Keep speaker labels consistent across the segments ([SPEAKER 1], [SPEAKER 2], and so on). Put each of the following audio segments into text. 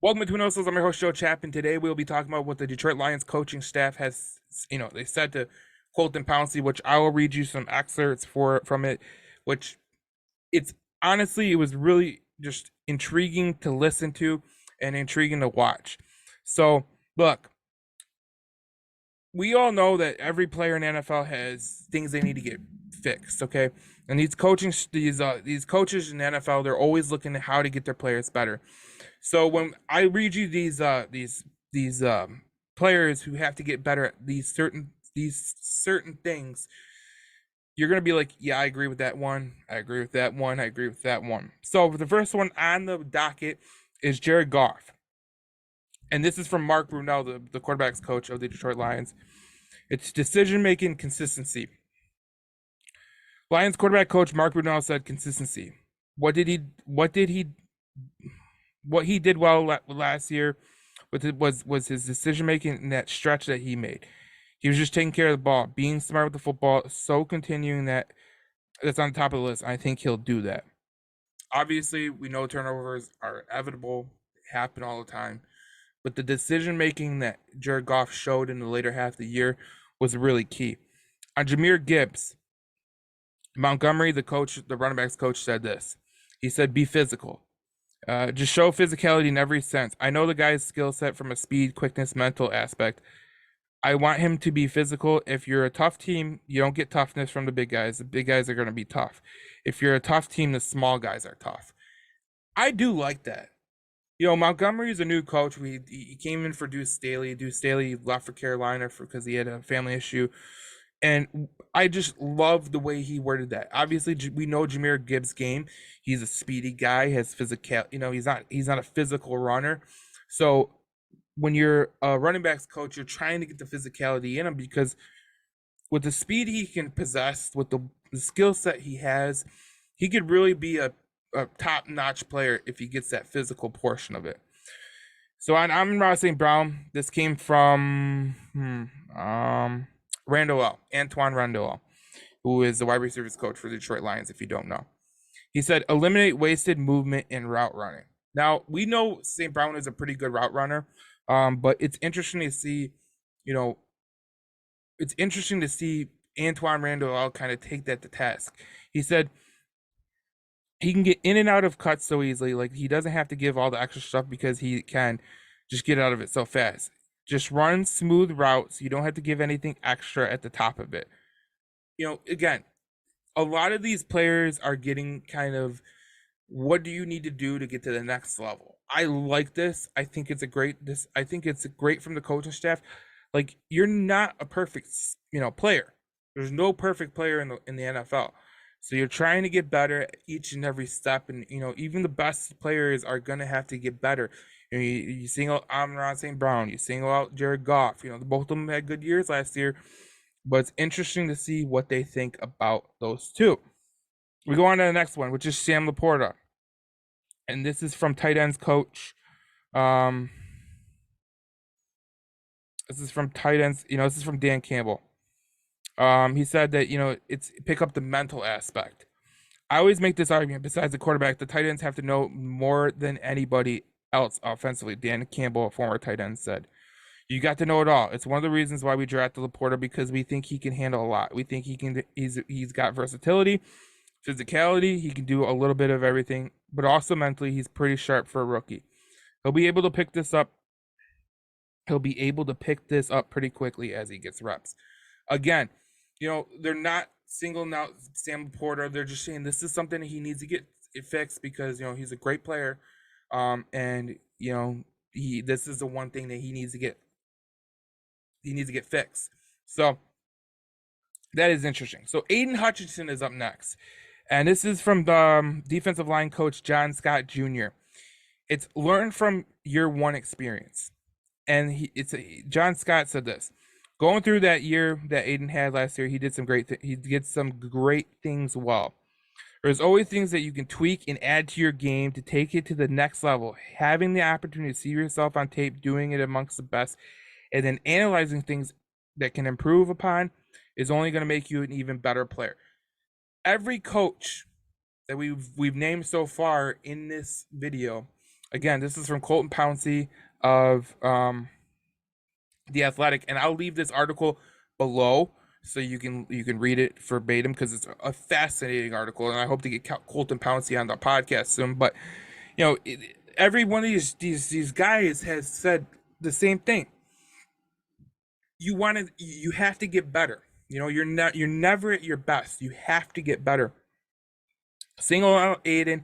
[SPEAKER 1] Welcome to Twin. I'm your host Joe Chapin. Today we'll be talking about what the Detroit Lions coaching staff has, they said to Colton Pouncy, which I will read you some excerpts from it, which it's honestly it was really just intriguing to listen to and intriguing to watch. So look, we all know that every player in the NFL has things they need to get fixed, okay? And these coaches in the NFL, they're always looking at how to get their players better. So when I read you these players who have to get better at these certain things, you're gonna be like, yeah, I agree with that one. I agree with that one. I agree with that one. So the first one on the docket is Jared Goff, and this is from Mark Brunell, the quarterbacks coach of the Detroit Lions. It's decision making consistency. Lions quarterback coach Mark Brunell said consistency. What did he? What did he? What he did well last year was his decision making in that stretch that he made. He was just taking care of the ball, being smart with the football. So continuing that's on the top of the list. I think he'll do that. Obviously, we know turnovers are inevitable, they happen all the time. But the decision making that Jared Goff showed in the later half of the year was really key. On Jahmyr Gibbs, Montgomery, the running backs coach, said this. He said, "Be physical. Just show physicality in every sense. I know the guy's skill set from a speed, quickness, mental aspect. I want him to be physical. If you're a tough team, you don't get toughness from the big guys. The big guys are going to be tough. If you're a tough team, the small guys are tough." I do like that. Montgomery is a new coach. He came in for Deuce Staley. Deuce Staley left for Carolina because he had a family issue, and I just love the way he worded that. Obviously, we know Jahmyr Gibbs' game. He's a speedy guy. Has physical. He's not a physical runner. So when you're a running backs coach, you're trying to get the physicality in him because with the speed he can possess, with the skill set he has, he could really be a top notch player if he gets that physical portion of it. So I'm Ross St. Brown. This came from Randall Antoine Randall, who is the wide receivers coach for the Detroit Lions, if you don't know. He said, eliminate wasted movement in route running. Now, we know St. Brown is a pretty good route runner, but it's interesting to see, you know, it's interesting to see Antoine Randall kind of take that to task. He said he can get in and out of cuts so easily. Like, he doesn't have to give all the extra stuff because he can just get out of it so fast. Just run smooth routes. You don't have to give anything extra at the top of it. Again, a lot of these players are getting kind of, what do you need to do to get to the next level? I like this. I think it's great from the coaching staff. Like, you're not a perfect, player. There's no perfect player in the NFL. So you're trying to get better each and every step, and even the best players are gonna have to get better. You single out Amon St. Brown, you single out Jared Goff. Both of them had good years last year, but it's interesting to see what they think about those two. We go on to the next one, which is Sam Laporta, and this is from tight ends coach. Um, this is from tight ends. This is from Dan Campbell. He said that it's pick up the mental aspect. I always make this argument. Besides the quarterback, the tight ends have to know more than anybody else offensively. Dan Campbell, a former tight end, said, "You got to know it all. It's one of the reasons why we drafted Laporta, because we think he can handle a lot. We think he can. He's got versatility, physicality. He can do a little bit of everything, but also mentally, he's pretty sharp for a rookie. He'll be able to pick this up. He'll be able to pick this up pretty quickly as he gets reps. Again, they're not singling out Sam Porter. They're just saying this is something he needs to get it fixed because he's a great player, and he this is the one thing that he needs to get fixed. So that is interesting. So Aiden Hutchinson is up next, and this is from the defensive line coach John Scott Jr. It's learn from year one experience, and John Scott said this. Going through that year that Aiden had last year, he did he did some great things well. There's always things that you can tweak and add to your game to take it to the next level. Having the opportunity to see yourself on tape, doing it amongst the best, and then analyzing things that can improve upon is only going to make you an even better player. Every coach that we've named so far in this video Again, this is from Colton Pouncey of The Athletic, and I'll leave this article below so you can read it verbatim because it's a fascinating article, and I hope to get Colton Pouncey on the podcast soon. But every one of these guys has said the same thing. You have to get better. You're never at your best. You have to get better. Single out Aiden,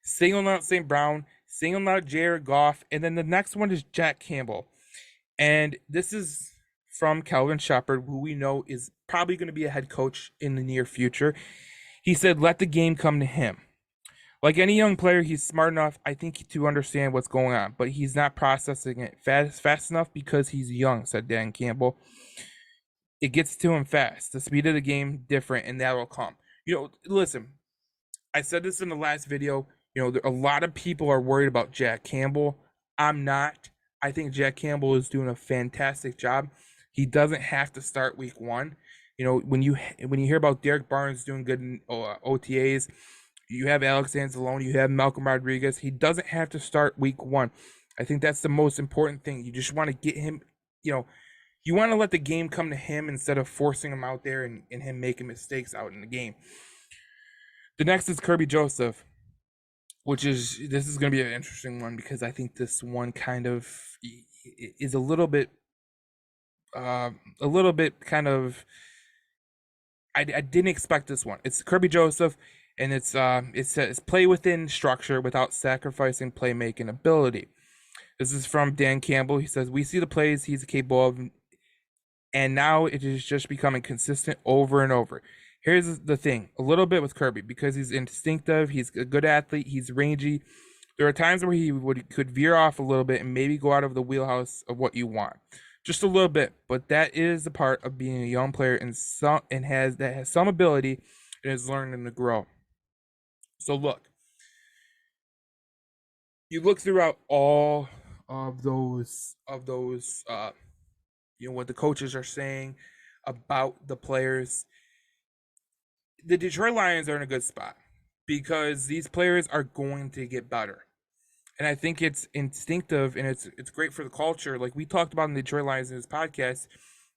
[SPEAKER 1] single out St. Brown, single out Jared Goff, and then the next one is Jack Campbell. And this is from Kelvin Shepard, who we know is probably going to be a head coach in the near future. He said, let the game come to him. Like any young player, he's smart enough, I think, to understand what's going on, but he's not processing it fast enough because he's young, said Dan Campbell. It gets to him fast. The speed of the game different, and that will come. Listen, I said this in the last video. A lot of people are worried about Jack Campbell. I'm not. I think Jack Campbell is doing a fantastic job. He doesn't have to start week one. When you hear about Derek Barnes doing good in OTAs, you have Alex Anzalone, you have Malcolm Rodriguez. He doesn't have to start week one. I think that's the most important thing. You just want to get him, you want to let the game come to him instead of forcing him out there and him making mistakes out in the game. The next is Kerby Joseph, this is going to be an interesting one because I think this one kind of is a little bit kind of, I didn't expect this one. It's Kerby Joseph, and it says play within structure without sacrificing playmaking ability. This is from Dan Campbell. He says, we see the plays he's capable of, and now it is just becoming consistent over and over. Here's the thing, a little bit with Kerby, because he's instinctive, he's a good athlete, he's rangy. There are times where he could veer off a little bit and maybe go out of the wheelhouse of what you want. Just a little bit, but that is a part of being a young player and has some ability and is learning to grow. So look, you look throughout all of those what the coaches are saying about the players. The Detroit Lions are in a good spot because these players are going to get better. And I think it's instinctive and it's great for the culture. Like we talked about in the Detroit Lions in this podcast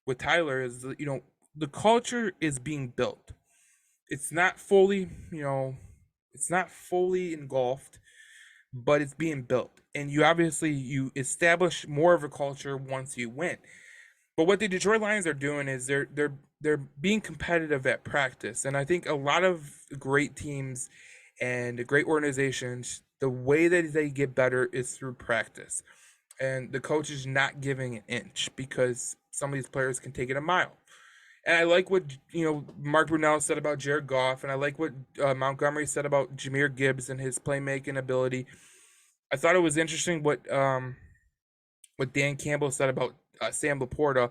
[SPEAKER 1] with Tyler, is the culture is being built. It's not fully, engulfed, but it's being built. And you establish more of a culture once you win. But what the Detroit Lions are doing is they're being competitive at practice, and I think a lot of great teams and great organizations, the way that they get better is through practice, and the coach is not giving an inch because some of these players can take it a mile. And I like what Mark Brunell said about Jared Goff, and I like what Montgomery said about Jahmyr Gibbs and his playmaking ability. I thought it was interesting what Dan Campbell said about Sam Laporta.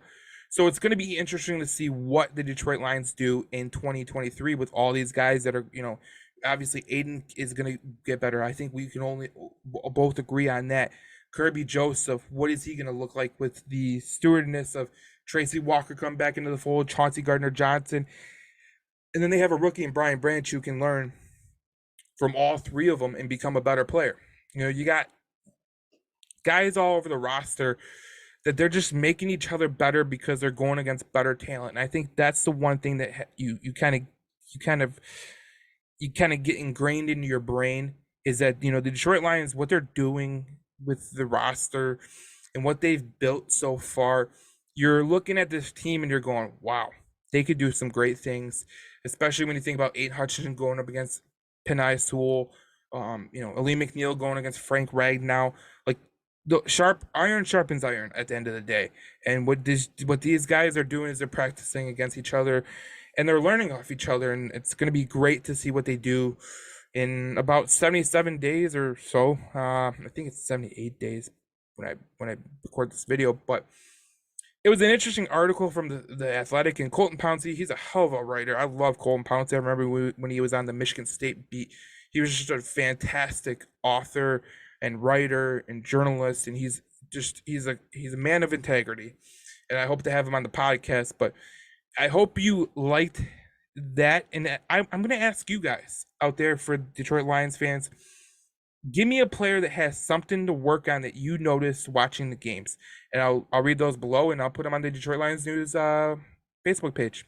[SPEAKER 1] So it's going to be interesting to see what the Detroit Lions do in 2023 with all these guys that are, obviously Aiden is going to get better. I think we can only both agree on that. Kerby Joseph, what is he going to look like with the stewardness of Tracy Walker come back into the fold, Chauncey Gardner-Johnson, and then they have a rookie in Brian Branch who can learn from all three of them and become a better player. You got guys all over the roster that they're just making each other better because they're going against better talent. And I think that's the one thing that you kind of get ingrained into your brain is that the Detroit Lions, what they're doing with the roster and what they've built so far, you're looking at this team and you're going, wow, they could do some great things, especially when you think about Aiden Hutchinson going up against Penei Sewell, Ali McNeil going against Frank Ragnow. Like the iron sharpens iron at the end of the day. And what these guys are doing is they're practicing against each other and they're learning off each other. And it's going to be great to see what they do in about 77 days or so. I think it's 78 days when I record this video, but it was an interesting article from the Athletic, and Colton Pouncey, he's a hell of a writer. I love Colton Pouncey. I remember when he was on the Michigan State beat, he was just a fantastic author and writer and journalist, and he's a man of integrity. And I hope to have him on the podcast. But I hope you liked that, and I'm going to ask you guys out there, for Detroit Lions fans, Give me a player that has something to work on that you noticed watching the games, and I'll read those below, and I'll put them on the Detroit Lions News Facebook page.